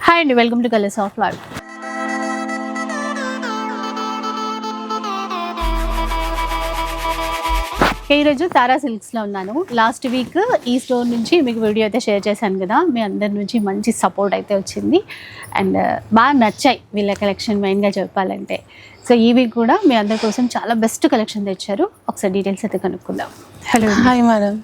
Hi అండి, welcome to colours of life. ఈరోజు తారా సిల్క్స్లో ఉన్నాను. లాస్ట్ వీక్ ఈ స్టోర్ నుంచి మీకు వీడియో అయితే షేర్ చేశాను కదా, మీ అందరి నుంచి మంచి సపోర్ట్ అయితే వచ్చింది అండ్ బాగా నచ్చాయి వీళ్ళ కలెక్షన్ మెయిన్గా చెప్పాలంటే. సో ఈ వీక్ కూడా మీ అందరి కోసం చాలా బెస్ట్ కలెక్షన్ తెచ్చారు. ఒకసారి డీటెయిల్స్ అయితే కనుక్కుందాం. Hello, hi madam.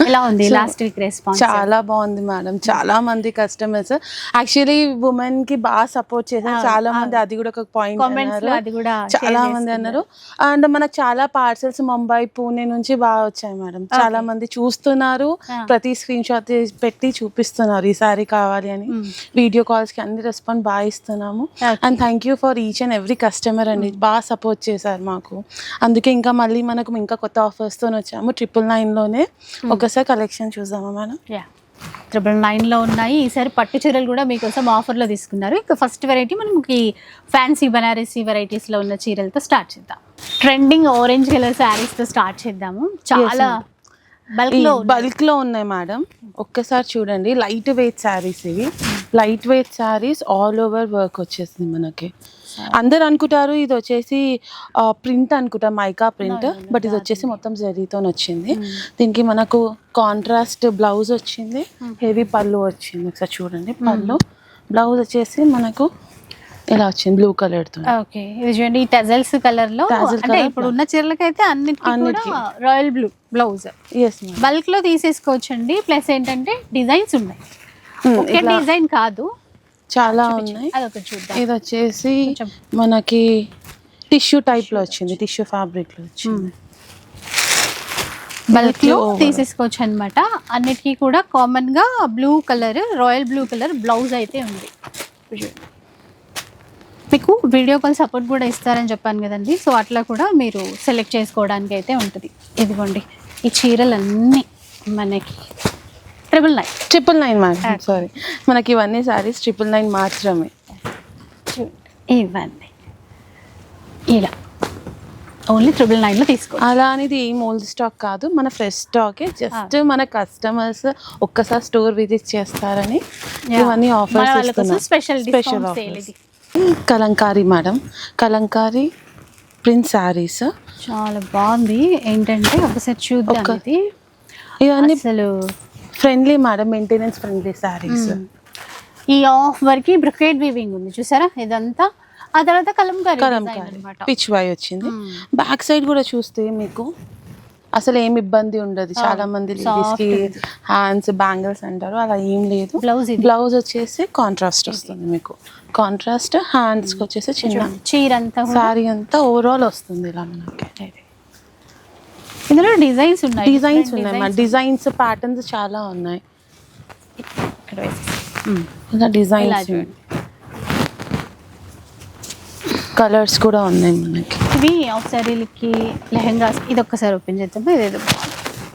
ఎలా ఉంది లాస్ట్ వీక్ రెస్పాన్స్? చాలా బాగుంది మేడం. చాలా మంది కస్టమర్స్ యాక్చువల్లీ ఉమెన్ కి బాగా సపోర్ట్ చేశారు. చాలా మంది అది కూడా ఒక పాయింట్ అన్నారు, అది కూడా చాలా మంది అన్నారు. అండ్ మనకు చాలా పార్సల్స్ ముంబై, పూణే నుంచి బాగా వచ్చాయి మేడం. చాలా మంది చూస్తున్నారు, ప్రతి స్క్రీన్ షాట్ పెట్టి చూపిస్తున్నారు ఈ సారీ కావాలి అని. వీడియో కాల్స్ కి అన్ని రెస్పాన్స్ బాగా ఇస్తున్నాము. And thank you for each and every customer అండి. బాగా సపోర్ట్ చేశారు మాకు. అందుకే ఇంకా మళ్ళీ మనకు ఇంకా కొత్త ఆఫర్స్ తో వచ్చాము. 999 లోనే ఒకసారి కలెక్షన్ చూద్దామా మేడం? 999 లో ఉన్నాయి. ఈసారి పట్టు చీరలు కూడా మీకోసం ఆఫర్లో తీసుకున్నారు. ఇక ఫస్ట్ వెరైటీ మనకి ఫ్యాన్సీ బనారసీ వెరైటీస్లో ఉన్న చీరలతో స్టార్ట్ చేద్దాం. ట్రెండింగ్ ఆరెంజ్ కలర్ శారీస్తో స్టార్ట్ చేద్దాము. చాలా బల్క్ లో ఉన్నాయి మేడం. ఒక్కసారి చూడండి, లైట్ వెయిట్ శారీస్ ఇవి. Light weight saris all over work వచ్చేసింది మనకి. అందరు అనుకుంటారు ఇది వచ్చేసి ప్రింట్ అనుకుంటా, మైకా ప్రింట్, బట్ ఇది వచ్చేసి మొత్తం జరీతో వచ్చింది. దీనికి మనకు కాంట్రాస్ట్ బ్లౌజ్ వచ్చింది, హెవీ పళ్ళు వచ్చింది. ఒకసారి చూడండి, పళ్ళు బ్లౌజ్ వచ్చేసి మనకు ఇలా వచ్చింది బ్లూ కలర్ తో. ఓకే, ఇది చూడండి ఈ టజల్స్ కలర్ లో. అంటే ఇప్పుడు ఉన్న చీరలకి అయితే అన్నిటికీ రాయల్ బ్లూ బ్లౌజ్. బల్క్ లో తీసేసుకోవచ్చండి. ప్లస్ ఏంటంటే డిజైన్స్ ఉన్నాయి, ఒకే డిజైన్ కాదు, చాలా ఉన్నాయి. ఇది వచ్చేసి మనకి టిష్యూ టైప్ లో వచ్చింది, టిష్యూ ఫ్యాబ్రిక్ లో వచ్చింది. బల్క్ లో తీసేసుకోవచ్చు అనమాట. అన్నిటికీ కూడా కామన్ గా blue colour, royal blue colour blouse అయితే ఉంది. మీకు వీడియో కాల్ సపోర్ట్ కూడా ఇస్తారని చెప్పాను కదండి. సో అట్లా కూడా మీరు సెలెక్ట్ చేసుకోవడానికి అయితే ఉంటుంది. ఇదిగోండి ఈ చీరలన్నీ మనకి 999 మేడం. సారీ, మనకి ఇవన్నీ సారీస్ 999 మాత్రమే. ఇవన్నీ ఇలా ఓన్లీ 999 లో తీసుకో. అలా అనేది ఏం ఓల్డ్ స్టాక్ కాదు, మన ఫ్రెష్ స్టాకే. జస్ట్ మన కస్టమర్స్ ఒక్కసారి స్టోర్ విజిట్ చేస్తారని ఇవన్నీ ఆఫర్స్ ఇస్తున్నాం. Special offers. Kalamkari madam, Kalamkari print saris చాలా బాగుంది. ఏంటంటే ఒకసారి చూద్దాం. ఇవన్నీ అసలు friendly madam, maintenance friendly saris. ఈ ఆఫ్ వర్క్ బ్రొకేడ్ వీవింగ్ ఉంది చూసారా ఇదంతా. ఆ తర్వాత కలంకారీ పిచ్ వై వచ్చింది. బ్యాక్ సైడ్ కూడా చూస్తే మీకు అసలు ఏం ఇబ్బంది ఉండదు. చాలా మంది లేడీస్ కి హ్యాండ్స్ బ్యాంగిల్స్ అంటారు, అలా ఏం లేదు. బ్లౌజ్ వచ్చేసి కాంట్రాస్ట్ వస్తుంది మీకు. కాంట్రాస్ట్ హ్యాండ్స్ కి వచ్చేసి చిన్న చీరంతా సారీ అంతా ఓవరాల్ వస్తుంది ఇలా మనకి. ఇందులో డిజైన్స్ ఉన్నాయి, మా డిజైన్స్ ప్యాటర్న్స్ చాలా ఉన్నాయి. ఇలా డిజైన్స్ కలర్స్ కూడా ఉన్నాయి మనకి. ఇవి ఆఫ్ సారీలకి లెహెంగాస్. ఇది ఒక్కసారి ఓపెన్ చేద్దాం. ఇదేదో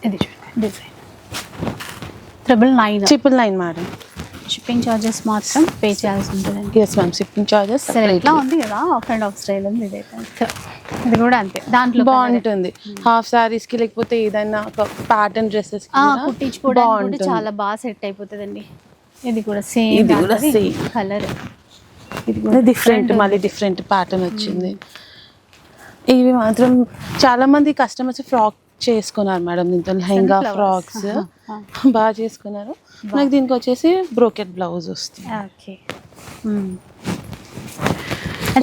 ఇది డిజైన్ 999 మేడం. షిప్పింగ్ చార్జెస్ మాత్రం పే చేయాల్సి ఉంటుంది. ఎస్ మ్యామ్, షిప్పింగ్ చార్జెస్ ఇట్లా ఉంది కదా ఆఫ్ అండ్ ఆఫ్ స్టైల్ ఉంది. ఇదైతే ఇది కూడా అంతే, దాంట్లో బాగుంటుంది. హాఫ్ సారీస్ కి లేకపోతే ఏదైనా ఒక ప్యాటర్న్ డ్రెస్సెస్ కుట్టించుకోవడానికి చాలా బాగా సెట్ అయిపోతుందండి. ఇది కూడా సేమ్ కలర్, ఇది కూడా డిఫరెంట్, మళ్ళీ డిఫరెంట్ ప్యాటర్న్ వచ్చింది. ఇవి మాత్రం చాలా మంది కస్టమర్స్ ఫ్రాక్ చేసుకున్నారు మేడం. దీంతో లెహంగా ఫ్రాక్స్ బాగా చేసుకున్నారు. మనకి దీనికి వచ్చేసి బ్రోకెట్ బ్లౌజ్ వస్తుంది. ఓకే,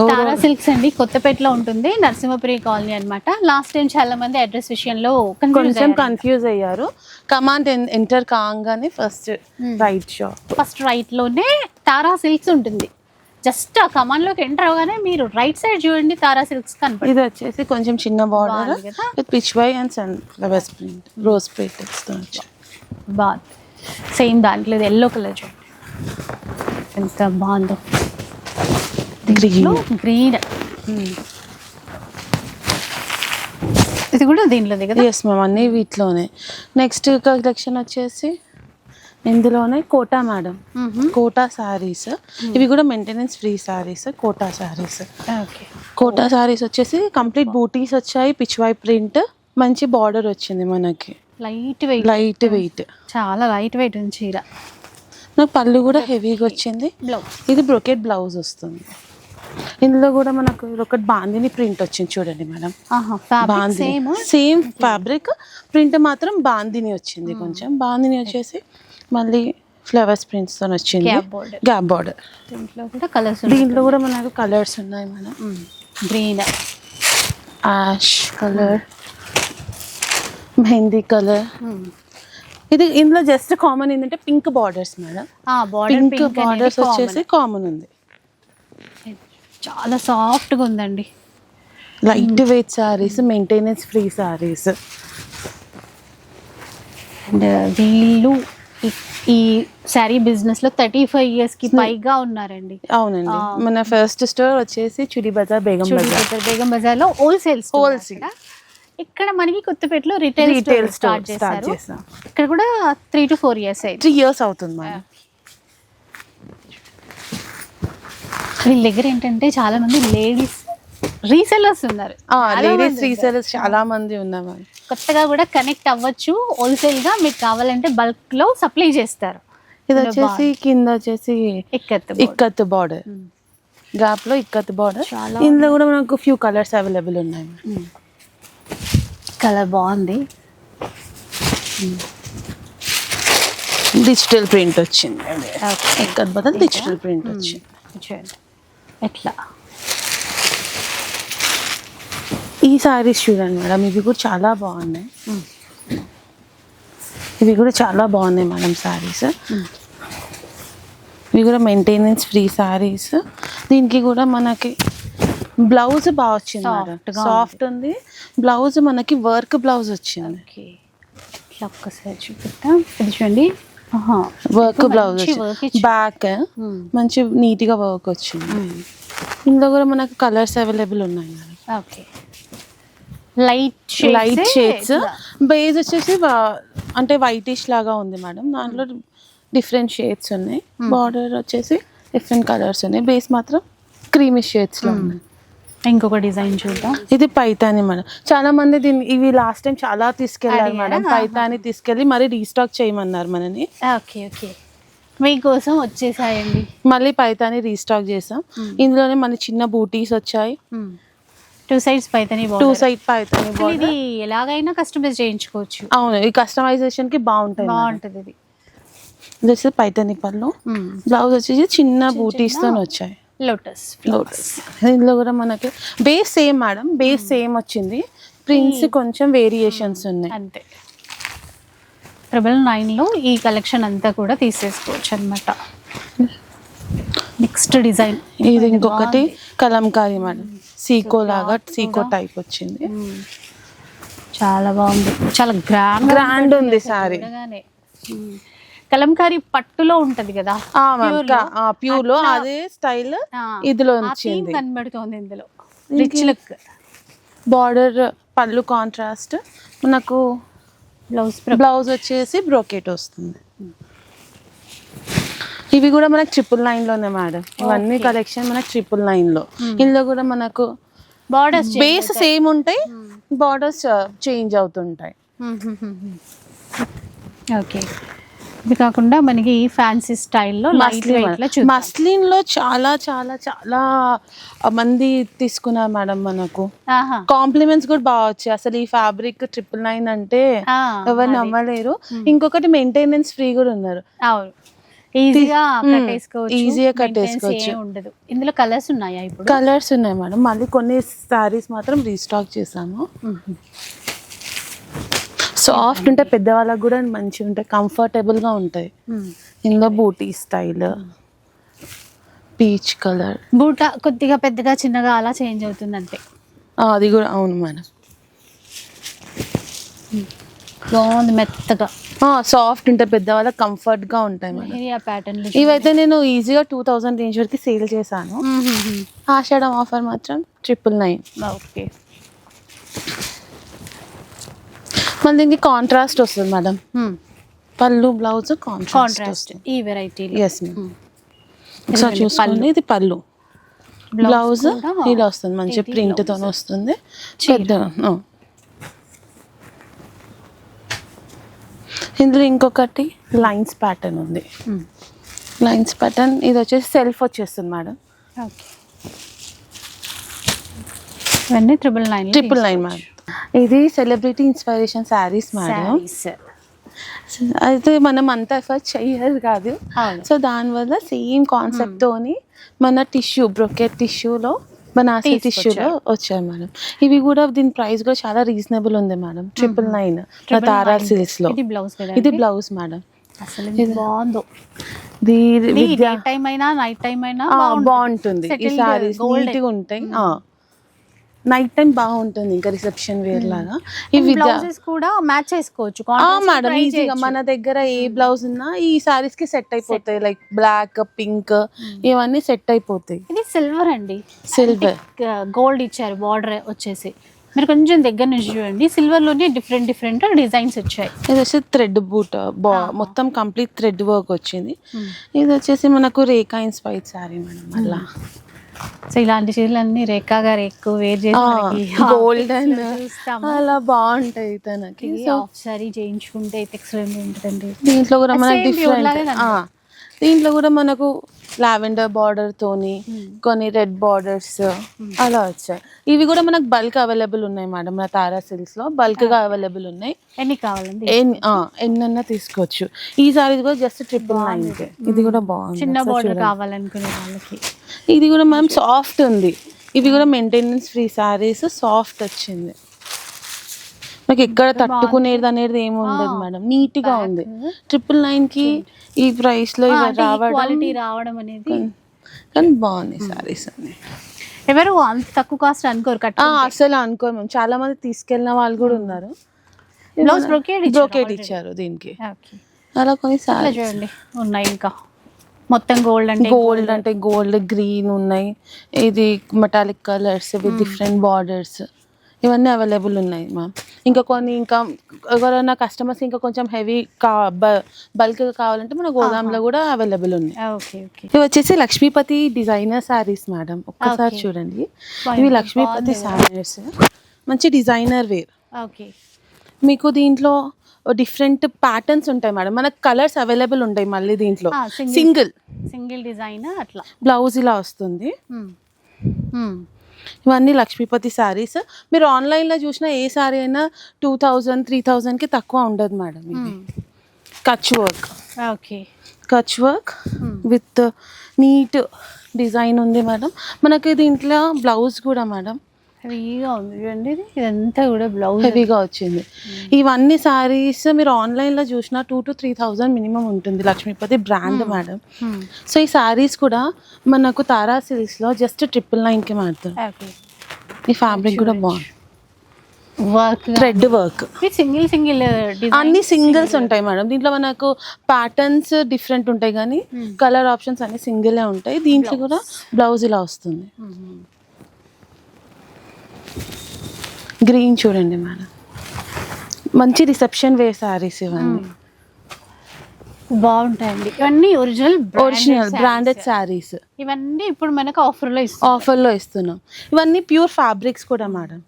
తారా సిల్క్స్ అండి, కొత్తపేటలో ఉంటుంది, నరసింహపురి కాలనీ అన్నమాట. లాస్ట్ టైం చాలా మంది అడ్రస్ విషయంలో కొంచెం కన్ఫ్యూజ్ అయ్యారు. కమాండ్ ఎంటర్ కాగానే ఫస్ట్ రైట్ లోనే తారా సిల్క్స్ ఉంటుంది. జస్ట్ ఆ కమాండ్ లోకి ఎంటర్ అవగానే మీరు రైట్ సైడ్ చూడండి, తారా సిల్క్స్ కనపడుతుంది. ఇది వచ్చేసి కొంచెం చిన్న border with Pichwai and sunflowers print, rose print. బాగుంది. సేమ్ దాంట్లో ఎల్లో కలర్ చూడండి ఎంత బాగుందో. గ్రీన్ ఇది కూడా దీంట్లోనే కదా? ఎస్ మ్యామ్, అన్నీ వీటిలోనే. నెక్స్ట్ కలెక్షన్ వచ్చేసి ఇందులోనే కోటా మేడం, కోటా శారీస్. ఇవి కూడా మెయింటెనెన్స్ ఫ్రీ శారీస్, కోటా శారీస్. కోటా శారీస్ వచ్చేసి కంప్లీట్ బూటీస్ వచ్చాయి, పిచ్ వై ప్రింట్, మంచి బార్డర్ వచ్చింది మనకి. లైట్ వెయిట్ చాలా లైట్ వెయిట్ ఉంది చీర. నాకు పళ్ళు కూడా హెవీగా వచ్చింది. బ్లౌజ్ ఇది బ్రొకెట్ బ్లౌజ్ వస్తుంది. ఇందులో కూడా మనకు ఒకటి బాందిని ప్రింట్ వచ్చింది చూడండి madam. Bandhani same fabric, print మాత్రం బాందిని వచ్చింది. కొంచెం బాందిని వచ్చేసి మళ్ళీ ఫ్లవర్స్ ప్రింట్స్ తో వచ్చింది. Gap border. దీంట్లో కూడా మనకు కలర్స్ ఉన్నాయి madam. Green, ash colour, mehndi colour. ఇది ఇందులో జస్ట్ కామన్ ఏంటంటే pink borders madam. Pink borders వచ్చేసి కామన్ ఉంది. చాలా సాఫ్ట్గా ఉందండి. Light weight saris, maintenance free saris. And వీళ్ళు ఈ శారీ బిజినెస్ లో 35 years కి పైగా ఉన్నారండి. అవునండి. మన ఫస్ట్ స్టోర్ వచ్చేసి చుడి బజార్, బేగం బజార్ లో హోల్సేల్. ఇక్కడ మనకి కొత్తపేటలో రిటైల్ స్టార్ట్ చేశారు. ఇక్కడ కూడా 3 to 4 years అయింది. 3 years అవుతుంది మేడం. వీళ్ళ దగ్గర ఏంటంటే చాలా మంది లేడీస్ రీసెల్లర్స్ ఉన్నారు. లేడీస్ రీసెల్లర్స్ చాలా మంది ఉన్నారు. కొత్తగా కూడా కనెక్ట్ అవ్వచ్చు. హోల్సేల్ గా మీకు కావాలంటే బల్క్ లో సప్లై చేస్తారు. ఇది వచ్చేసి కింద వచ్చేసి ఇక్కత్ బార్డర్, గ్యాప్ లో ఇక్కత్ బార్డర్. ఇందులో కూడా మనకు ఫ్యూ కలర్స్ అవైలబుల్ ఉన్నాయి. కలర్ బాగుంది. డిజిటల్ ప్రింట్ వచ్చింది. ఇక్కత్ బదులు డిజిటల్ ప్రింట్ వచ్చింది. ఎట్లా ఈ సారీస్ చూడండి మేడం, ఇవి కూడా చాలా బాగున్నాయి. ఇవి కూడా చాలా బాగున్నాయి మేడం సారీస్. ఇవి కూడా మెయింటెనెన్స్ ఫ్రీ సారీస్. దీనికి కూడా మనకి బ్లౌజ్ బాగా వచ్చింది మేడం, సాఫ్ట్ ఉంది బ్లౌజ్. మనకి వర్క్ బ్లౌజ్ వచ్చింది. ఇట్లా ఒక్కసారి చూపిస్తా. ఇది చూడండి, వర్క్ బ్లౌజ్ బ్యాక్ మంచి నీట్ గా వర్క్ వచ్చింది. ఇందులో కూడా మనకు కలర్స్ అవైలబుల్ ఉన్నాయి madam. Okay, light shades. Base వచ్చేసి అంటే వైటిష్ లాగా ఉంది మేడం. దాంట్లో డిఫరెంట్ షేడ్స్ ఉన్నాయి. బార్డర్ వచ్చేసి డిఫరెంట్ కలర్స్ ఉన్నాయి. బేస్ మాత్రం క్రీమిష్ షేడ్స్ లో ఉన్నాయి. ఇంకొక డిజైన్ చూద్దాం. ఇది పైతాని మేడం. చాలా మంది దీన్ని ఇవి లాస్ట్ టైం చాలా తీసుకెళ్ళారు మేడం. పైతాని తీసుకెళ్ళి మరి రీస్టాక్ చేయమన్నారు మనని. ఓకే ఓకే, మీకోసం వచ్చేసాయండి. మళ్ళీ పైతాని రీస్టాక్ చేసాం. ఇందులోనే మన చిన్న బూటీస్ వచ్చాయి. 2 sides పైతాని, 2 side పైతాని. ఇది ఎలాగైనా కస్టమైజ్ చేయించుకోవచ్చు. అవును, ఈ కస్టమైజేషన్ కి బాగుంటుంది. ఇది దిస్ పైతాని పళ్ళు. బ్లౌజ్ వచ్చేసి చిన్న బూటీస్ తో వచ్చాయి. లోటస్. ఇందులో కూడా మనకి base same madam, base same వచ్చింది. ప్రింట్స్ కొంచెం వేరియేషన్స్ ఉన్నాయి అంతే. 999 లో ఈ కలెక్షన్ అంతా కూడా తీసేసుకోవచ్చు అన్నమాట. నెక్స్ట్ డిజైన్ ఇది ఇంకొకటి కలంకారీ మేడం. సీకో లాగా, సీకో టైప్ వచ్చింది. చాలా బాగుంది, చాలా గ్రాండ్ ఉంది సారీ. కలంకారీ పట్టులో ఉంటది కదా, ప్యూర్ లో అదే స్టైల్ ఇదిలో వచ్చింది, కనబడుతోంది. ఇందులో రిచ్ లుక్. బార్డర్ పళ్ళు కాంట్రాస్ట్. మనకు బ్లౌజ్ వచ్చేసి బ్రోకెట్ వస్తుంది. ఇవి కూడా మనకు 999 లోనే మేడం. ఇవన్నీ కలెక్షన్ మనకు 999 లో. ఇందులో కూడా మనకు బార్డర్స్ బేస్ సేమ్ ఉంటాయి, బార్డర్స్ చేంజ్ అవుతుంటాయి. ఓకే, ఇది కాకుండా మనకి ఫ్యాన్సీ స్టైల్లో మస్లిన్ లో చాలా చాలా చాలా మంది తీసుకున్నారు మేడం. మనకు కాంప్లిమెంట్స్ కూడా బాగా వచ్చాయి. అసలు ఈ ఫ్యాబ్రిక్ 999 అంటే ఎవరు నమ్మలేరు. ఇంకొకటి మెయింటెనెన్స్ ఫ్రీ కూడా ఉన్నారు. ఈజీగా కట్టేసుకోవచ్చు. ఉండదు. ఇందులో కలర్స్ ఉన్నాయా? ఇప్పుడు కలర్స్ ఉన్నాయి మేడం. మళ్ళీ కొన్ని సారీస్ మాత్రం రీస్టాక్ చేసాము. సాఫ్ట్ ఉంటాయి, పెద్దవాళ్ళకి కూడా మంచిగా ఉంటాయి, కంఫర్టబుల్ గా ఉంటాయి. ఇందులో బూటీ స్టైల్, పీచ్ కలర్. బూట కొద్దిగా పెద్దగా చిన్నగా అలా చేంజ్ అవుతుంది అంతే. అది కూడా అవును మేడం. బాగుంది, మెత్తగా సాఫ్ట్ ఉంటాయి, పెద్దవాళ్ళకి కంఫర్ట్ గా ఉంటాయి ప్యాటర్న్. ఇవైతే నేను ఈజీగా 2000 రేంజ్ వరకు సేల్ చేశాను. ఆషాఢం ఆఫర్ మాత్రం 999. ఓకే, మళ్ళీ దీనికి కాంట్రాస్ట్ వస్తుంది మేడం. పళ్ళు బ్లౌజ్ కాంట్రాస్ట్ ఈ వెరైటీ. Yes ma'am. ఒకసారి చూసుకోండి, ఇది పళ్ళు, బ్లౌజ్ ఇలా వస్తుంది. మంచి ప్రింట్ తో వస్తుంది. పెద్ద ఇందులో ఇంకొకటి లైన్స్ ప్యాటర్న్ ఉంది. Lines pattern. ఇది వచ్చేసి సెల్ఫ్ వచ్చేస్తుంది మేడం. ఓకే, ఇవన్నీ 999 మేడం. ఇది సెలబ్రిటీ ఇన్స్పిరేషన్ శారీస్ మేడం. అయితే మనం అంత ఎఫర్ట్ చెయ్యదు కాదు, సో దానివల్ల సేమ్ కాన్సెప్ట్ తోని మన టిష్యూ బ్రొకెట్ టిష్యూలో బనారసి టిష్యూలో వచ్చాయి మేడం. ఇవి కూడా దీని ప్రైస్ కూడా చాలా రీజనబుల్ ఉంది మేడం. 999 తారా సిల్క్స్ లో. ఇది బ్లౌజ్ మేడం. అసలు బాగుందో. టైం అయినా నైట్ టైం అయినా బాగుంటుంది. ఈ సారీస్ నీట్గా ఉంటాయి. నైట్ టైం బాగుంటుంది, ఇంకా రిసెప్షన్ వేర్ లాగా. ఇవి కూడా మ్యాచ్ చేసుకోవచ్చు మేడం ఈజీగా. మన దగ్గర ఏ బ్లౌజ్ ఉన్నా ఈ సారీస్ కి సెట్ అయిపోతాయి. లైక్ బ్లాక్, పింక్ ఇవన్నీ సెట్ అయిపోతాయి. ఇది సిల్వర్ అండి, సిల్వర్ గోల్డ్ ఇచ్చారు బార్డర్ వచ్చేసి. మీరు కొంచెం దగ్గర నుంచి చూడండి, సిల్వర్ లోనే డిఫరెంట్ డిజైన్స్ వచ్చాయి. ఇది వచ్చి థ్రెడ్ బూట్, మొత్తం కంప్లీట్ థ్రెడ్ వర్క్ వచ్చింది. ఇది వచ్చేసి మనకు రేఖా ఇన్స్పైర్డ్ సారీ మేడం. మళ్ళా సో ఇలాంటి చీరలన్నీ రేఖా గారు ఎక్కువ వేర్ చేసి గోల్డెన్ అలా బాగుంటాయి తనకి. ఆఫ్ సారీ చేయించుకుంటే అయితే ఎక్సలెంట్ ఉంటుందండి. దీంట్లో కూడా మనకి డిఫరెంట్, దీంట్లో కూడా మనకు లావెండర్ బార్డర్ తోని కొన్ని రెడ్ బార్డర్స్ అలా వచ్చాయి. ఇవి కూడా మనకు బల్క్ అవైలబుల్ ఉన్నాయి మేడం. మన తారా సిల్క్స్ లో బల్క్ గా అవైలబుల్ ఉన్నాయి. ఎన్ని కావాలండి? ఎన్నన్నా తీసుకోవచ్చు. ఈ సారీ కూడా జస్ట్ 999. ఇది కూడా బాగుంది. చిన్న బార్డర్ కావాలనుకునే వాళ్ళకి ఇది కూడా మనం సాఫ్ట్ ఉంది. ఇవి కూడా మెయింటెనెన్స్ ఫ్రీ సారీస్, సాఫ్ట్ వచ్చింది. నాకు ఎక్కడ తట్టుకునేది అనేది ఏమి ఉండదు మేడం. నీట్ గా ఉంది. 999 కి ఈ ప్రైస్ లో రావడం అనేది కానీ బాగున్నాయి సారీస్ అన్ని. ఎవరు అంత తక్కువ కాస్ట్ అనుకోరు, అసలు అనుకోరు మేము. చాలా మంది తీసుకెళ్ళిన వాళ్ళు కూడా ఉన్నారు. బ్రోకేడ్ ఇచ్చారు దీనికి. అలా కొన్ని సారీ చూడండి ఉన్నాయి. ఇంకా మొత్తం గోల్డ్ అంటే గోల్డ్ గ్రీన్ ఉన్నాయి. ఇది metallic colours with different borders ఇవన్నీ అవైలబుల్ ఉన్నాయి మ్యామ్. ఇంకా కొన్ని ఇంకా ఎవరైనా కస్టమర్స్ ఇంకా కొంచెం హెవీ బల్క్గా కావాలంటే మన గోదాంలో కూడా అవైలబుల్ ఉన్నాయి. ఇవి వచ్చేసి లక్ష్మీపతి డిజైనర్ శారీస్ మేడం. ఒక్కసారి చూడండి, ఇవి లక్ష్మీపతి శారీస్, మంచి డిజైనర్ వేర్. మీకు దీంట్లో డిఫరెంట్ ప్యాటర్న్స్ ఉంటాయి మేడం. మనకు కలర్స్ అవైలబుల్ ఉంటాయి. మళ్ళీ దీంట్లో సింగిల్ డిజైన్ అట్లా బ్లౌజ్ ఇలా వస్తుంది. ఇవన్నీ లక్ష్మీపతి శారీస్. మీరు ఆన్లైన్లో చూసిన ఏ శారీ అయినా 2000, 3000కి తక్కువ ఉండదు మేడం. ఇది Kutch work, Kutch work with neat design ఉంది మేడం. మనకి దీంట్లో బ్లౌజ్ కూడా మేడం హెవీగా ఉంది చూడండి. ఇదంతా కూడా బ్లౌజ్ హెవీగా వచ్చింది. ఇవన్నీ సారీస్ మీరు ఆన్లైన్లో చూసిన 2,000 to 3,000 మినిమం ఉంటుంది. Lakshmipati brand madam. సో ఈ సారీస్ కూడా మనకు తారా సిల్క్స్లో జస్ట్ 999కి మారుతుంది. ఈ ఫ్యాబ్రిక్ కూడా బాగుంది. వర్క్, థ్రెడ్ వర్క్, సింగిల్ అన్ని సింగిల్స్ ఉంటాయి మేడం. దీంట్లో మనకు ప్యాటర్న్స్ డిఫరెంట్ ఉంటాయి కానీ కలర్ ఆప్షన్స్ అన్ని సింగిలే ఉంటాయి. దీంట్లో కూడా బ్లౌజ్ ఇలా వస్తుంది. గ్రీన్ చూడండి మేడం, మంచి రిసెప్షన్ వేర్ సారీస్ ఇవన్నీ బాగుంటాయండి. ఇవన్నీ ఒరిజినల్ బ్రాండెడ్ సారీస్. ఇవన్నీ ఇప్పుడు మనకు ఆఫర్లో ఇస్తున్నాం. ఇవన్నీ ప్యూర్ ఫ్యాబ్రిక్స్ కూడా మేడం.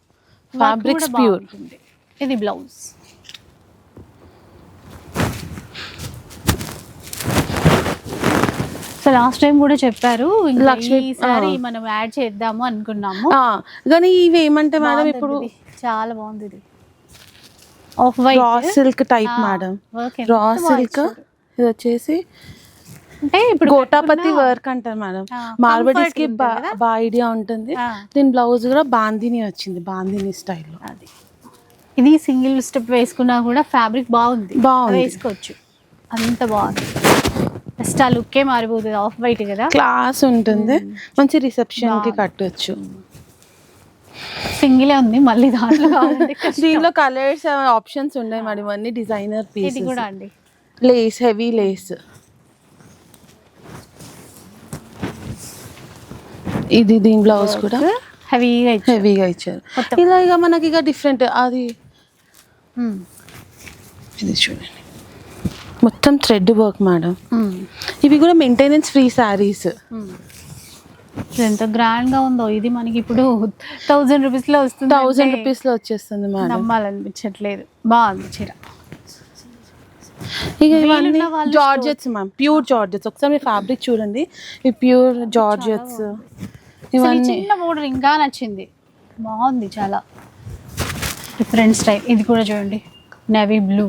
Fabrics pure. ఇది బ్లౌజ్. సో లాస్ట్ టైం కూడా చెప్పారు ఈసారి మనం యాడ్ చేద్దాము అనుకున్నాము. కానీ ఇవి ఏమంటే మేడం ఇప్పుడు చాలా బాగుంది. ఇది off white raw silk type madam. Raw silk ఇది వచ్చేసి అంటే ఇప్పుడు గోటాపతి వర్క్ అంటారు మేడం. మార్బడీస్ కి బాగా ఐడియా ఉంటుంది. దీని బ్లౌజ్ కూడా బాందిని వచ్చింది, బాందిని స్టైల్లో. అది ఇది సింగిల్ స్టెప్ వేసుకున్నా కూడా ఫ్యాబ్రిక్ బాగుంది, వేసుకోవచ్చు. అంత బాగుంది. జస్ట్ ఆ లుక్కే మారిపోతుంది. ఆఫ్ వైట్ కదా, క్లాస్ ఉంటుంది. మంచి రిసెప్షన్ కి కట్టొచ్చు. సింగిలే ఉంది మళ్ళీ దాంట్లో దీనిలో కలర్స్ ఆప్షన్స్ ఉన్నాయి మేడం. అన్ని డిజైనర్ పీస్ కూడా అండి. Lace, heavy lace. ఇది దీని బ్లౌజ్ కూడా హెవీగా ఇచ్చారు. ఇలా ఇక మనకి ఇక డిఫరెంట్ అది ఇది చూడండి, మొత్తం థ్రెడ్ వర్క్ మేడం. ఇవి కూడా మెయింటెనెన్స్ ఫ్రీ శారీస్. ఎంత గ్రాండ్ గా ఉందో. ఇది మనకి ఇప్పుడు 1000 రూపీస్లో వస్తుంది. 1000 రూపీస్లో వచ్చేస్తుంది మేడం. నమ్మాలనిపించట్లేదు. బాగుంది చీర. ఇక ఇవన్నీ వీలున్న వాళ్ళు జార్జెట్స్ మ్యామ్, ప్యూర్ జార్జెట్స్. ఒకసారి మీ ఫ్యాబ్రిక్ చూడండి, ఈ ప్యూర్ జార్జెట్స్ అసలు ఈ ఇవన్నీ. చిన్న బోర్డర్ ఇంకా నచ్చింది, బాగుంది చాలా డిఫరెంట్ స్టైల్. ఇది కూడా చూడండి, నేవీ బ్లూ,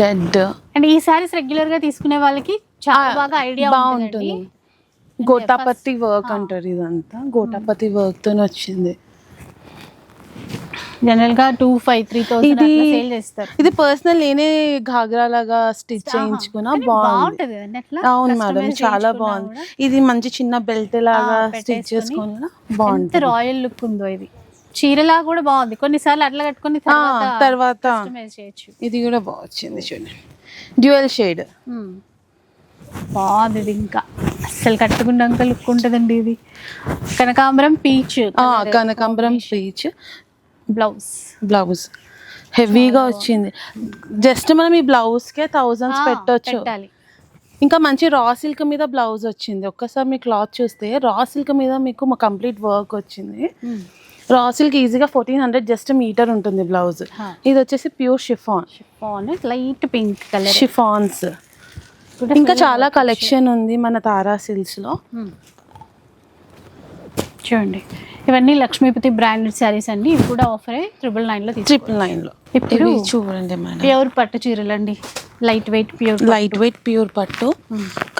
రెడ్. అండ్ ఈ సారీస్ రెగ్యులర్ గా తీసుకునే వాళ్ళకి చాలా బాగా ఐడియా బాగుంటుంది. గోటాపత్తి వర్క్ అంటారు ఇదంతా, గోటాపత్తి వర్క్ తోనే వచ్చింది. జనరల్ గా 2,500-3,000 అట్లా సేల్ చేస్తారు. ఇది పర్సనల్ నేనే ఘాగ్రా లాగా స్టిచ్ చేయించుకున్నా, బాగుంది. బాగుంటది కదండి అట్లా. అవును మేడం, చాలా బాగుంది. ఇది మంచి చిన్న బెల్ట్ లాగా స్టిచ్ చేసుకున్నా బాగుంది. ఎంత రాయల్ లుక్ ఉందో ఇది. చీరలా కూడా బాగుంది, కొన్నిసార్లు అట్లా కట్టుకుని తర్వాత కస్టమైజ్ చేయొచ్చు. ఇది కూడా బాగుంది చూడండి, డ్యూయల్ షేడ్. బాగుంది ఇది, ఇంకా అస్సలు కట్టుకున్నాక లుక్ ఉంటుందండి ఇది. కనకాంబరం పీచ్, కనకాంబరం పీచ్ బ్లౌజ్ హెవీగా వచ్చింది. జస్ట్ మనం ఈ బ్లౌజ్ కే థౌజండ్స్ పెట్టొచ్చు. ఇంకా మంచి రా సిల్క్ మీద బ్లౌజ్ వచ్చింది. ఒక్కసారి మీ క్లాత్ చూస్తే రా సిల్క్ మీద మీకు కంప్లీట్ వర్క్ వచ్చింది. రా సిల్క్ ఈజీగా 1400 జస్ట్ మీటర్ ఉంటుంది బ్లౌజ్. ఇది వచ్చేసి pure chiffon, light pink colour chiffons. ఇంకా చాలా కలెక్షన్ ఉంది మన తారా సిల్క్స్ లో. చూడండి, ఇవన్నీ లక్ష్మీపతి బ్రాండెడ్ శారీస్ అండి. ఇవి కూడా ఆఫర్ 999 లో. ఇప్పుడు చూడండి మేడం, ప్యూర్ పట్టు చీరలు అండి, లైట్ వెయిట్ ప్యూర్ పట్టు,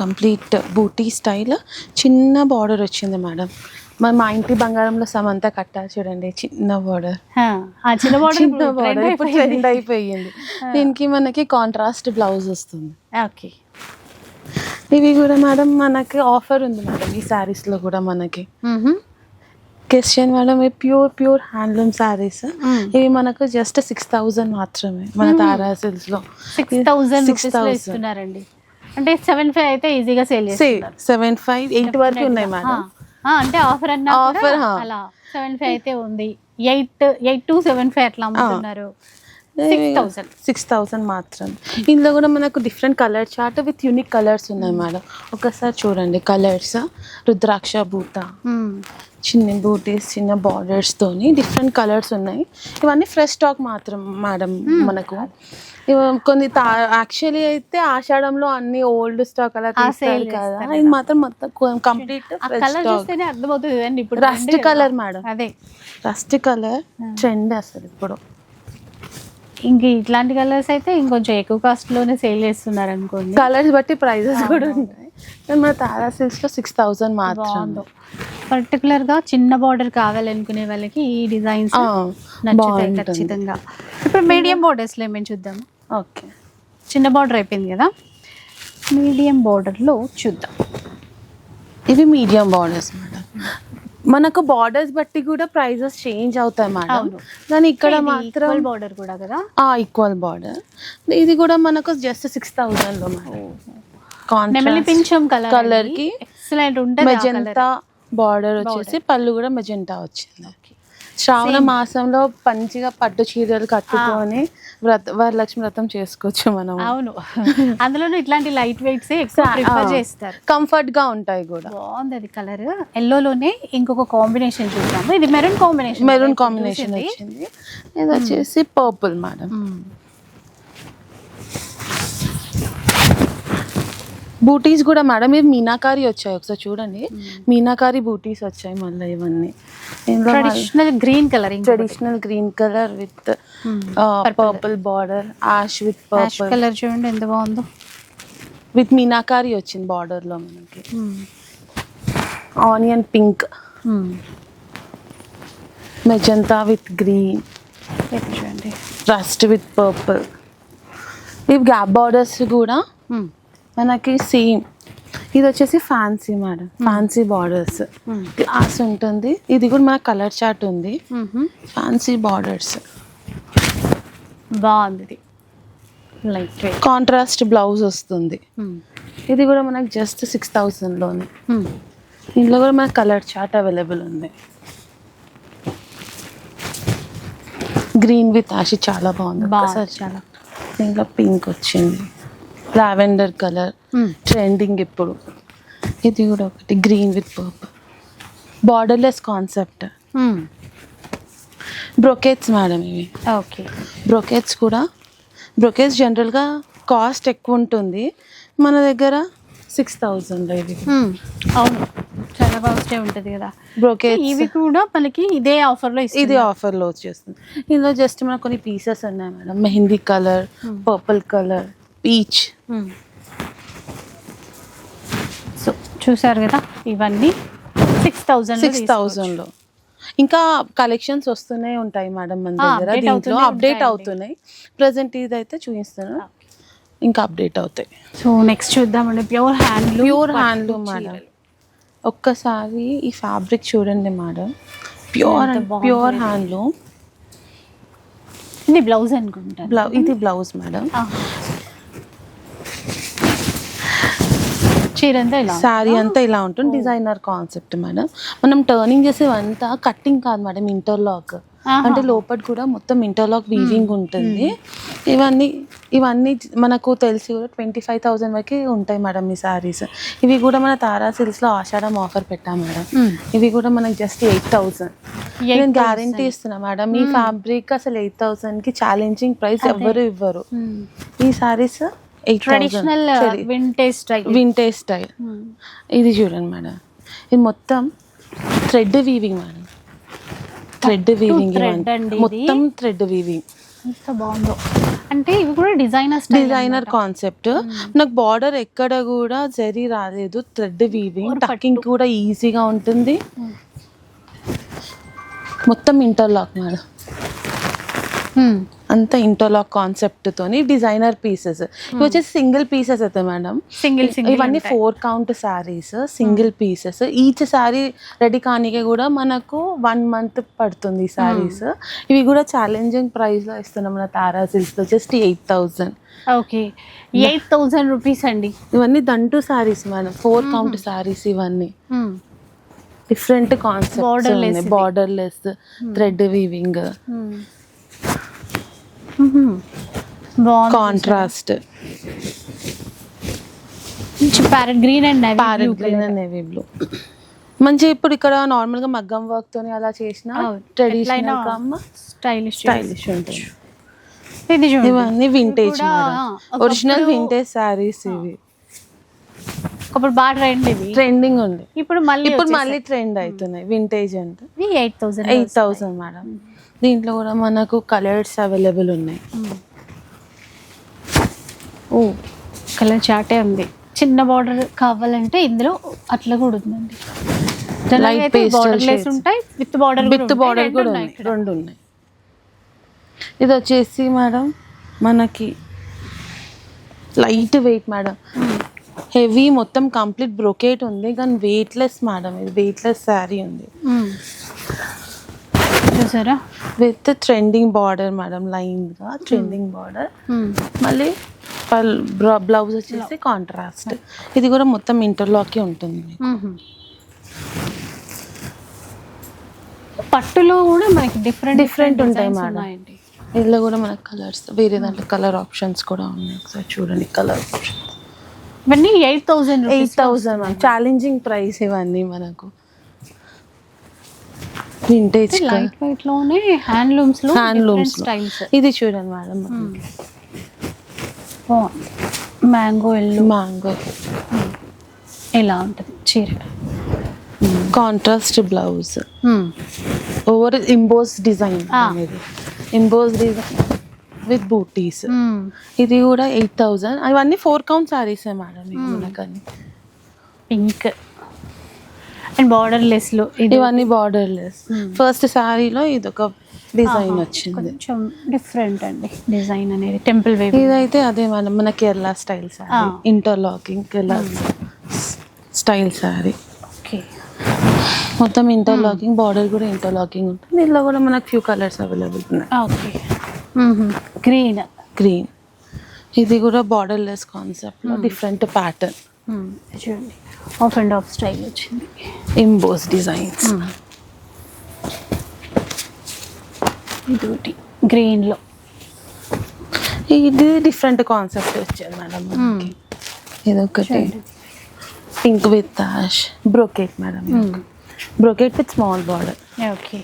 కంప్లీట్ బూటీ స్టైల్. చిన్న బార్డర్ వచ్చింది మేడం. మా ఇంటి బంగారంలో సమంత కట్టాలి చూడండి, చిన్న బార్డర్. చిన్న బార్డర్ ఇప్పుడు ట్రెండ్ అయిపోయింది. దీనికి మనకి కాంట్రాస్ట్ బ్లౌజ్ వస్తుంది. ఓకే, ఇవి కూడా మేడం మనకి ఆఫర్ ఉంది మేడం ఈ శారీస్ లో కూడా మనకి. Question madam, pure handloom saris. ఇవి మనకు జస్ట్ 6,000 మాత్రమే మన తారా సిల్క్స్ లో. 6,000 ఇస్తున్నారండి. అంటే 7,500 అయితే ఈజీగా సేల్ చేస్తారు. 7,500, 8 వరకు ఉన్నాయి మేడం. అంటే ఆఫర్ అన్న ఆఫర్ అలా 7,500 అయితే ఉంది. 8 to 7,500 అట్లా అమ్ముతున్నారు. 6,000 మాత్రం. ఇందులో కూడా మనకు different colour chart with unique colours ఉన్నాయి మేడం. ఒకసారి చూడండి కలర్స్. రుద్రాక్ష బూట, చిన్న బూటీస్, చిన్న బార్డర్స్ తోని డిఫరెంట్ కలర్స్ ఉన్నాయి. ఇవన్నీ ఫ్రెష్ స్టాక్ మాత్రం మేడం మనకు. కొన్ని యాక్చువల్లీ అయితే ఆషాఢంలో అన్ని ఓల్డ్ స్టాక్ అలా తీస్తారు కదా, ఇది మాత్రం మొత్తం కంప్లీట్ అర్థమవుతుంది. ఇప్పుడు రస్ట్ కలర్ మేడం, అదే రస్ట్ కలర్ ట్రెండ్ అసలు ఇప్పుడు. ఇంక ఇట్లాంటి కలర్స్ అయితే ఇంకొంచెం ఎక్కువ కాస్ట్ లోనే సేల్ చేస్తున్నారు అనుకోండి. కలర్స్ బట్టి ప్రైజెస్ కూడా ఉంటాయి. మన తారా సిల్క్స్ లో 6,000 మాత్రం. పర్టికులర్ గా చిన్న బార్డర్ కావాలనుకునే వాళ్ళకి ఈ డిజైన్స్ నచ్చుతాయి ఖచ్చితంగా. ఇప్పుడు మీడియం బార్డర్స్ లో ఏమేమి చూద్దాం. ఓకే, చిన్న బార్డర్ అయిపోయింది కదా, మీడియం బార్డర్ లో చూద్దాం. ఇవి మీడియం బార్డర్స్ మేడం. మనకు బార్డర్స్ బట్టి కూడా ప్రైజెస్ చేంజ్ అవుతాయి మేడం. కానీ ఇక్కడ మాత్రం బార్డర్ కూడా కదా, ఈక్వల్ బార్డర్. ఇది కూడా మనకు జస్ట్ 6,000 లో మేడం. పింఛం కలర్ కి ఎక్సలెంట్ ఉంటుంది. మెజెంటా బార్డర్ వచ్చేసి పళ్ళు కూడా మెజెంటా వచ్చింది. శ్రావణ మాసంలో మంచిగా పట్టు చీరలు కట్టుకొని వరలక్ష్మి వ్రతం చేసుకోవచ్చు మనం. అవును, అందులోనూ ఇట్లాంటి లైట్ వెయిట్స్ ఎక్కువ ప్రిఫర్ చేస్తారు, కంఫర్ట్ గా ఉంటాయి కూడా. బాగుంది అది కలర్. ఎల్లోలోనే ఇంకొక కాంబినేషన్ చూద్దాము. ఇది మెరూన్ కాంబినేషన్ వచ్చింది. ఇది వచ్చేసి పర్పుల్ మేడం. బూటీస్ కూడా మేడం ఇవి మీనాకారి వచ్చాయి, ఒకసారి చూడండి. మీనాకారి బూటీస్ వచ్చాయి మళ్ళీ. ఇవన్నీ traditional green colour with purple border, ash with purple colour చూడండి ఎంత బాగుందో. విత్ మీనాకారి వచ్చింది బార్డర్ లో మనకి. Onion pink, magenta with green, చూడండి రస్ట్ విత్ పర్పుల్. ఇవి గ్యాప్ బార్డర్స్ కూడా మనకి సేమ్. ఇది వచ్చేసి fancy madam, fancy borders, glass ఉంటుంది. ఇది కూడా మన కలర్ చార్ట్ ఉంది. ఫ్యాన్సీ బార్డర్స్ బాగుంది. లైట్ వెయిట్ కాంట్రాస్ట్ బ్లౌజ్ వస్తుంది. ఇది కూడా మనకు జస్ట్ 6,000 లోనే. ఇందులో కూడా మనకు కలర్ చార్ట్ అవైలబుల్ ఉంది. గ్రీన్ విత్ యాష్ చాలా బాగుంది. చాలా దీంట్లో పింక్ వచ్చింది, లావెండర్ కలర్ ట్రెండింగ్ ఇప్పుడు. ఇది కూడా ఒకటి green with purple, borderless concept. బ్రొకెట్స్ madam ఇవి. ఓకే, బ్రొకెట్స్ జనరల్గా కాస్ట్ ఎక్కువ ఉంటుంది. మన దగ్గర 6,000 ఇది. అవును, చాలా కాస్టే ఉంటుంది కదా. బ్రోకేట్ ఇవి కూడా మనకి ఇదే ఆఫర్లో ఇది ఆఫర్లో వచ్చేస్తుంది. ఇందులో జస్ట్ మనకు కొన్ని పీసెస్ ఉన్నాయి madam. Mehndi colour, purple colour, peach. So చూసారు కదా, ఇవన్నీ 6,000లో. ఇంకా కలెక్షన్స్ వస్తూనే ఉంటాయి మేడం మన దగ్గర. update దీంట్లో అవుతూనే అప్డేట్ ఉంటాయండి. అవుతున్నాయి. ప్రజెంట్ ఇదైతే చూపిస్తాను, ఇంకా అప్డేట్ అవుతాయి. సో నెక్స్ట్ చూద్దామండి, ప్యూర్ హ్యాండ్లూమ్ మేడం. ఒక్కసారి ఈ ఫ్యాబ్రిక్ చూడండి మేడం, ప్యూర్ హ్యాండ్లూమ్. ఇది బ్లౌజ్ అనుకుంటా. ఇది బ్లౌజ్ మేడం. చీర అంతా ఇలా, శారీ అంతా ఇలా ఉంటుంది. Designer concept madam. మనం టర్నింగ్ చేసేవంతా కట్టింగ్ కాదు మేడం, ఇంటర్లాక్. అంటే లోపల కూడా మొత్తం ఇంటర్లాక్ వీవింగ్ ఉంటుంది. ఇవన్నీ మనకు తెలిసి కూడా 25,000 వరకే ఉంటాయి మేడం ఈ శారీస్. ఇవి కూడా మన తారా సిల్క్స్లో ఆషాఢం ఆఫర్ పెట్టాం మేడం. ఇవి కూడా మనకి జస్ట్ 8,000. నేను గ్యారంటీ ఇస్తున్నా మేడం, ఈ ఫ్యాబ్రిక్ అసలు 8,000కి ఛాలెంజింగ్ ప్రైస్ ఎవ్వరు ఇవ్వరు. ఈ శారీస్ ట్రెడిషనల్ వింటేజ్ స్టైల్. ఇది చూడండి మేడం, ఇది మొత్తం thread weaving madam. Thread weaving మొత్తం థ్రెడ్ వీవింగ్. ఎంత బాగుందో అంటే, ఇవి కూడా డిజైనర్ కాన్సెప్ట్. నాకు బార్డర్ ఎక్కడ కూడా జరీ రాలేదు. థ్రెడ్ వీవింగ్, టకింగ్ కూడా ఈజీగా ఉంటుంది. మొత్తం ఇంటర్లాక్ మేడం, అంతా ఇంటర్లాక్ కాన్సెప్ట్ తోని డిజైనర్ పీసెస్. ఇవి వచ్చేసి సింగిల్ పీసెస్ అయితే మేడం. ఇవన్నీ 4 count saris, single pieces. Each sari ready కానీకే కూడా మనకు 1 month పడుతుంది ఈ శారీస్. ఇవి కూడా ఛాలెంజింగ్ ప్రైస్ లో ఇస్తున్నాం మన తారా సిల్క్స్ లో, జస్ట్ 8,000. ఓకే, 8,000 రూపీస్ అండి. ఇవన్నీ దంటు శారీస్ మేడం, 4 కౌంట్ శారీస్. ఇవన్నీ different concept, borderless thread weaving, contrast, parrot green and navy blue. మంచి ఇప్పుడు ఇక్కడ నార్మల్ గా మగ్గం వర్క్ తోని అలా చేసిన ట్రెడిషనల్ స్టైలిష్ ఉంటుంది. ఇవన్నీ వింటేజ్, ఒరిజినల్ వింటేజ్ శారీస్. ఇవి అప్పుడు బాగా ట్రెండింగ్ ఉంది. ఇప్పుడు మళ్ళీ ట్రెండ్ అవుతున్నాయి. వింటేజ్ అంటే 8,000 మేడం. దీంట్లో కూడా మనకు కలర్స్ అవైలబుల్ ఉన్నాయి. ఓ, కలర్ చాటే ఉంది. చిన్న బార్డర్ కావాలంటే ఇందులో అట్లా కూడా ఉందండి. ఉంటాయి, విత్ బార్డర్ కూడా ఉన్నాయి. 2 ఉన్నాయి. ఇది వచ్చేసి మేడం మనకి లైట్ వెయిట్ మేడం, హెవీ, మొత్తం కంప్లీట్ బ్రోకేట్ ఉంది కానీ వెయిట్లెస్ మేడం. ఇది వెయిట్లెస్ శారీ ఉంది చూసారా, with trending border madam, line గా ట్రెండింగ్ బార్డర్. మళ్ళీ బ్లౌజ్ వచ్చేసి కాంట్రాస్ట్. ఇది కూడా మొత్తం ఇంటర్లాక్ ఉంటుంది. పట్టులో కూడా మనకి డిఫరెంట్ ఉంటాయి మేడం. ఇందులో కూడా మనకు కలర్స్, వేరే దాంట్లో కలర్ ఆప్షన్స్ కూడా ఉన్నాయి. ఒకసారి చూడండి కలర్ ఆప్షన్స్. ఇవన్నీ 8,000 మ్యామ్. ఛాలెంజింగ్ ప్రైస్ ఇవన్నీ మనకు. వింటేజ్ లైట్ వెయిట్ లోనే హ్యాండ్లూమ్స్ లో స్టైల్స్. ఇది చూడండి మేడం, మ్యాంగో ఎలా ఉంటుంది చీర. కాంట్రాస్ట్ బ్లౌజ్, ఓవర్ ఇంబోస్ డిజైన్ అనేది, ఇంబోస్ డిజైన్ విత్ బూటీస్. ఇది కూడా 8,000. ఇవన్నీ 4 కౌంట్ సారీసే మేడం. మనకని పింక్ అండ్ బార్డర్లెస్ లో, ఇవన్నీ బార్డర్లెస్. ఫస్ట్ సారీలో ఇది ఒక డిజైన్ వచ్చింది, కొంచెం డిఫరెంట్ అండి డిజైన్ అనేది. Temple wave. ఇదైతే అదే మేడం మన Kerala style sorry, interlocking Kerala style sorry. Okay, మొత్తం ఇంటర్లాకింగ్, బార్డర్ కూడా ఇంటర్లాకింగ్ ఉంటుంది. దీనిలో కూడా మనకు ఫ్యూ కలర్స్ అవైలబుల్ ఉన్నాయి. Okay, green. ఇది కూడా బార్డర్లెస్ కాన్సెప్ట్ లో డిఫరెంట్ ప్యాటర్న్. చూడండి, ఆఫ్ అండ్ ఆఫ్ స్టైల్ వచ్చింది, ఇంబోస్ డిజైన్స్. ఇది గ్రీన్ లో, ఇది డిఫరెంట్ కాన్సెప్ట్ వచ్చేది మేడం మనకి. ఇది ఒకటి pink with ash brocade madam, brocade with small border. Okay,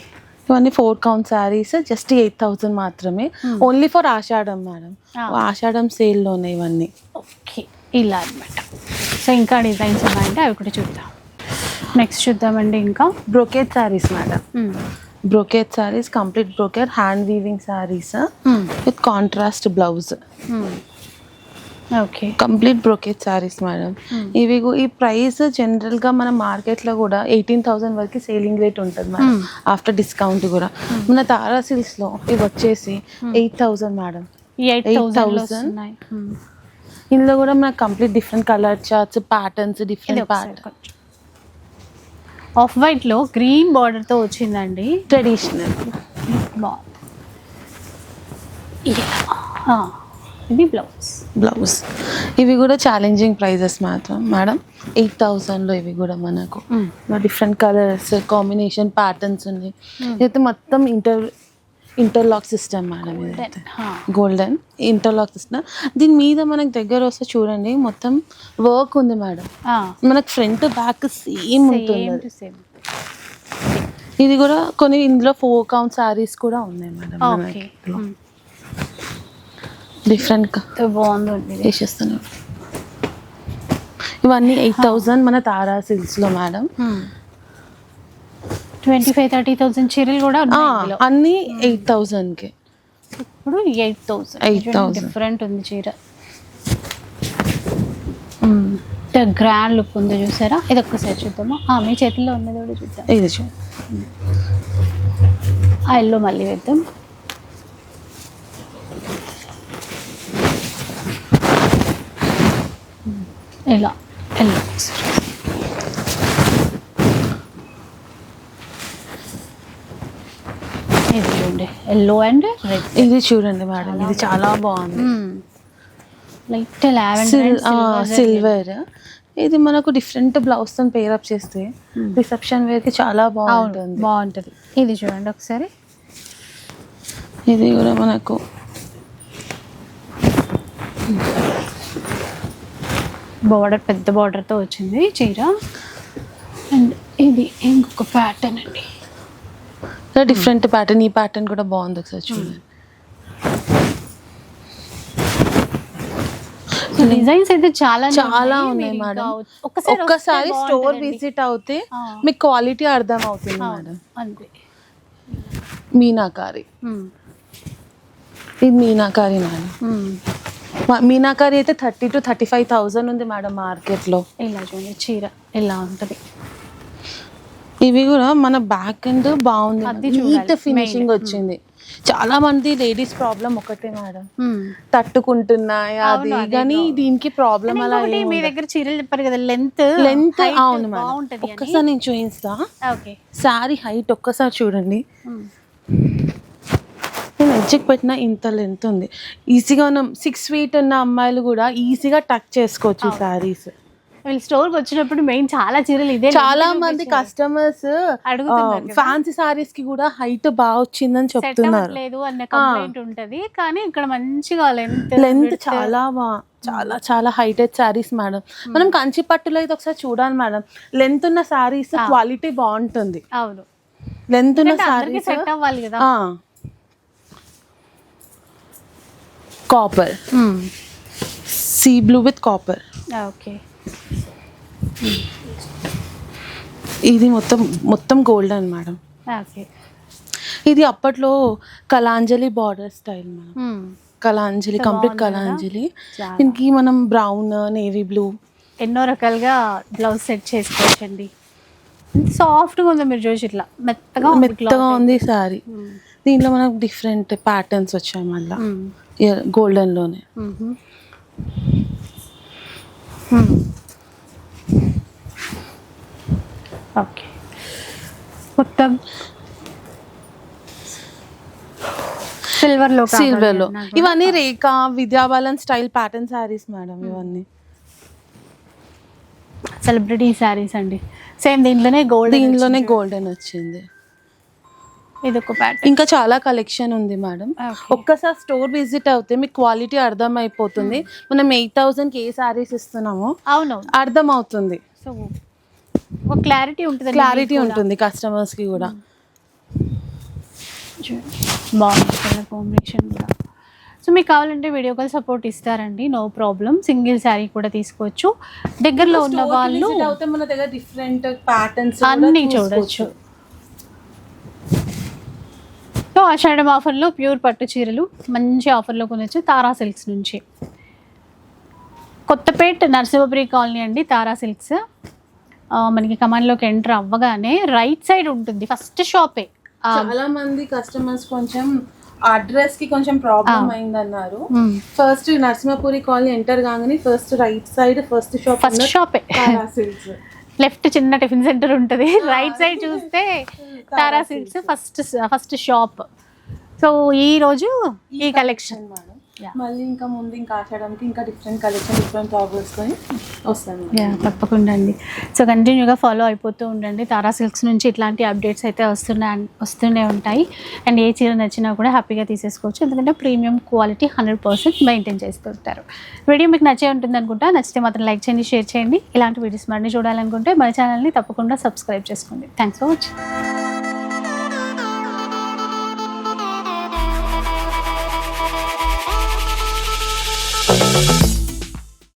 ఇవన్నీ 4 కౌంట్ శారీస్ జస్ట్ 8,000 మాత్రమే, only for Ashadham madam. Ashadham సేల్లోనే ఇవన్నీ. ఓకే, ఇలా అనమాట. సో ఇంకా డిజైన్స్ ఉన్నాయంటే అవి కూడా చూద్దాం. నెక్స్ట్ చూద్దామండి. ఇంకా brocade saris madam. Brocade saris, complete brocade hand weaving saris with contrast blouse. Okay, complete brocade saris madam. ఇవి ఈ ప్రైస్ జనరల్గా మన మార్కెట్లో కూడా 18,000 వరకు సేలింగ్ రేట్ ఉంటుంది మేడం, ఆఫ్టర్ డిస్కౌంట్ కూడా. మన తారా సిల్క్స్లో ఇవి వచ్చేసి 8,000 మేడం. 8,000. ఇందులో కూడా మనకు complete different colour charts, patterns, different pattern. Off white లో గ్రీన్ బార్డర్ తో వచ్చిందండి, ట్రెడిషనల్. ఇది బ్లౌజ్. ఇవి కూడా ఛాలెంజింగ్ ప్రైజెస్ మాత్రం మేడం. 8,000లో ఇవి కూడా మనకు డిఫరెంట్ కలర్స్, కాంబినేషన్, ప్యాటర్న్స్ ఉన్నాయి. ఇదైతే మొత్తం ఇంటర్లాక్ సిస్టమ్ మేడం. ఇదైతే గోల్డెన్ ఇంటర్లాక్ సిస్టమ్. దీని మీద మనకు దగ్గర వస్తే చూడండి మొత్తం వర్క్ ఉంది మేడం. మనకు ఫ్రంట్ బ్యాక్ సేమ్ ఉంటుంది. ఇది కూడా కొన్ని ఇందులో 4 కౌంట్ శారీస్ కూడా ఉన్నాయి మేడం. డిఫరెంట్ బాగుంది వేసేస్తున్నాం. ఇవన్నీ 8,000 మన తారా సిల్క్స్లో మేడం. 25,000-30,000 చీరలు కూడా అన్ని 8,000కి. ఇప్పుడు 8,000 డిఫరెంట్ ఉంది చీర. గ్రాండ్ లుక్ ఉంది చూసారా. ఇది ఒక్కసారి చూద్దామా. మీ చేతిలో ఉన్నది కూడా చూద్దాం. ఇది చూ ఆ ఎల్లో మళ్ళీ వేద్దాం. ఇలా ఎల్లో ఇది చూడండి, ఎల్లో అండ్ రెడ్. ఇది చూడండి మేడం, ఇది చాలా బాగుంది. Light lavender silver. ఇది మనకు డిఫరెంట్ బ్లౌజ్ తో పేరప్ చేస్తే రిసెప్షన్ వేర్ కి చాలా బాగుంటుంది. ఇది చూడండి ఒకసారి. ఇది కూడా మనకు బార్డర్, పెద్ద బార్డర్తో వచ్చింది చీర. అండ్ ఇది ఇంకొక ప్యాటర్న్ అండి, డిఫరెంట్ ప్యాటర్న్. ఈ ప్యాటర్న్ కూడా బాగుంది, ఒకసారి చూడండి. డిజైన్స్ అయితే చాలా ఉన్నాయి మేడం. ఒక్కసారి స్టోర్ విజిట్ అవుతే మీకు క్వాలిటీ అర్థం అవుతుంది మేడం. అంతే. మీనాకారి, ఇది మీనాకారి మేడం. మీనాకారి అయితే 30,000-35,000 ఉంది మేడం మార్కెట్లో. ఇలా చూడండి చీర ఎలా ఉంటుంది. ఇవి కూడా మన బ్యాక్ అండ్ బాగుంది, నీట్ ఫినిషింగ్ వచ్చింది. చాలా మంది లేడీస్ ప్రాబ్లం ఒకటే మేడం, తట్టుకుంటున్నాయా అది, కానీ దీనికి ప్రాబ్లం అలా. మీ దగ్గర చీరలు చెప్పారు కదా, లెంత్. అవును మేడం, ఒక్కసారి నేను చూపిస్తా. శారీ హైట్ ఒక్కసారి చూడండి. నేను ఎడ్జ్కి పెట్టిన ఇంత లెంత్ ఉంది. ఈజీగా మనం 6 feet ఉన్న అమ్మాయిలు కూడా ఈజీగా టక్ చేసుకోవచ్చు శారీస్. వీళ్ళు స్టోర్కి వచ్చినప్పుడు మెయిన్ చాలా చీరలు ఇదే. చాలా మంది కస్టమర్స్ ఫ్యాన్సీ సారీస్ కి కూడా హైట్ బాగా వచ్చిందని చెప్తున్నారు. లేదు అన్న కంప్లైంట్ ఉంటది, కానీ ఇక్కడ మంచిగా లెంత్ చాలా చాలా చాలా హైటెడ్ శారీస్ మేడం. మనం కంచి పట్టులో అయితే ఒకసారి చూడాలి మేడం. లెంత్ ఉన్న శారీస్ క్వాలిటీ బాగుంటుంది. అవును, లెంత్ ఉన్న శారీస్ సెట్ అవ్వాలి కదా. Copper, sea blue with copper. Okay, ఇది మొత్తం గోల్డెన్ మేడం. ఓకే, ఇది అప్పట్లో Kalanjali border style madam. Kalanjali, complete Kalanjali. దీనికి మనం బ్రౌన్, నేవీ బ్లూ, ఎన్నో రకాలుగా బ్లౌజ్ సెట్ చేసుకోవచ్చండి. సాఫ్ట్గా ఉంది, మీరు చూసి ఇట్లా మెత్తగా ఉంది సారీ. దీంట్లో మనకు డిఫరెంట్ ప్యాటర్న్స్ వచ్చాయి మళ్ళీ గోల్డెన్లోనే. ఓకే, మొత్తం సిల్వర్లో ఇవన్నీ Rekha, Vidya Balan style pattern saris madam. ఇవన్నీ సెలబ్రిటీ శారీస్ అండి. సేమ్ దీంట్లోనే గోల్డెన్ వచ్చింది. ఇది ఒక ప్యాటర్న్. ఇంకా చాలా కలెక్షన్ ఉంది మేడం. ఒక్కసారి స్టోర్ విజిట్ అవుతే మీకు క్వాలిటీ అర్థం అయిపోతుంది. మనం 8,000కి ఏ శారీస్ ఇస్తున్నామో అర్థం అవుతుంది. సో క్లారిటీ ఉంటుంది కస్టమర్స్ కి కూడా. బాగుంది కలర్ కాంబినేషన్ కూడా. సో మీకు కావాలంటే వీడియో కాల్ సపోర్ట్ ఇస్తారండి, నో ప్రాబ్లం. సింగిల్ శారీ కూడా తీసుకోవచ్చు. దగ్గరలో ఉన్న వాళ్ళు మన దగ్గర డిఫరెంట్ ప్యాటర్న్స్ అన్నీ చూడొచ్చు. సో ఆషాఢం ఆఫర్లో ప్యూర్ పట్టు చీరలు మంచి ఆఫర్లో కొనొచ్చు తారా సిల్క్స్ నుంచి. కొత్తపేట్ నర్సింహపురి కాలనీ అండి తారా సిల్క్స్. మనకి కమాన్లోకి ఎంటర్ అవ్వగానే రైట్ సైడ్ ఉంటుంది, ఫస్ట్ షాపే. చాలా మంది కస్టమర్స్ కొంచెం అడ్రస్ కి కొంచెం ప్రాబ్లం అయిందన్నారు. ఫస్ట్ నర్సింహపురి కాలనీ ఎంటర్ కాగానే ఫస్ట్ రైట్ సైడ్ ఫస్ట్ షాపే. లెఫ్ట్ చిన్న టిఫిన్ సెంటర్ ఉంటుంది, రైట్ సైడ్ చూస్తే Tara Silks first shop. So ఈ రోజు ఈ కలెక్షన్ మళ్ళీ ఇంకా ముందు ఇంకా ఆషాఢంకి ఇంకా డిఫరెంట్ కలెక్షన్ డిఫరెంట్ ఆఫర్స్ కొని వస్తాను. తప్పకుండా అండి. సో కంటిన్యూగా ఫాలో అయిపోతూ ఉండండి. తారా సిల్క్స్ నుంచి ఇట్లాంటి అప్డేట్స్ అయితే వస్తూనే ఉంటాయి. అండ్ ఏ చీర నచ్చినా కూడా హ్యాపీగా తీసేసుకోవచ్చు, ఎందుకంటే ప్రీమియం క్వాలిటీ 100% మెయింటైన్ చేస్తూ ఉంటారు. వీడియో మీకు నచ్చే ఉంటుంది అనుకుంటా. నచ్చితే మాత్రం లైక్ చేయండి, షేర్ చేయండి. ఇలాంటి వీడియోస్ మరిన్ని చూడాలనుకుంటే మన ఛానల్ని తప్పకుండా సబ్స్క్రైబ్ చేసుకోండి. Thanks for watching.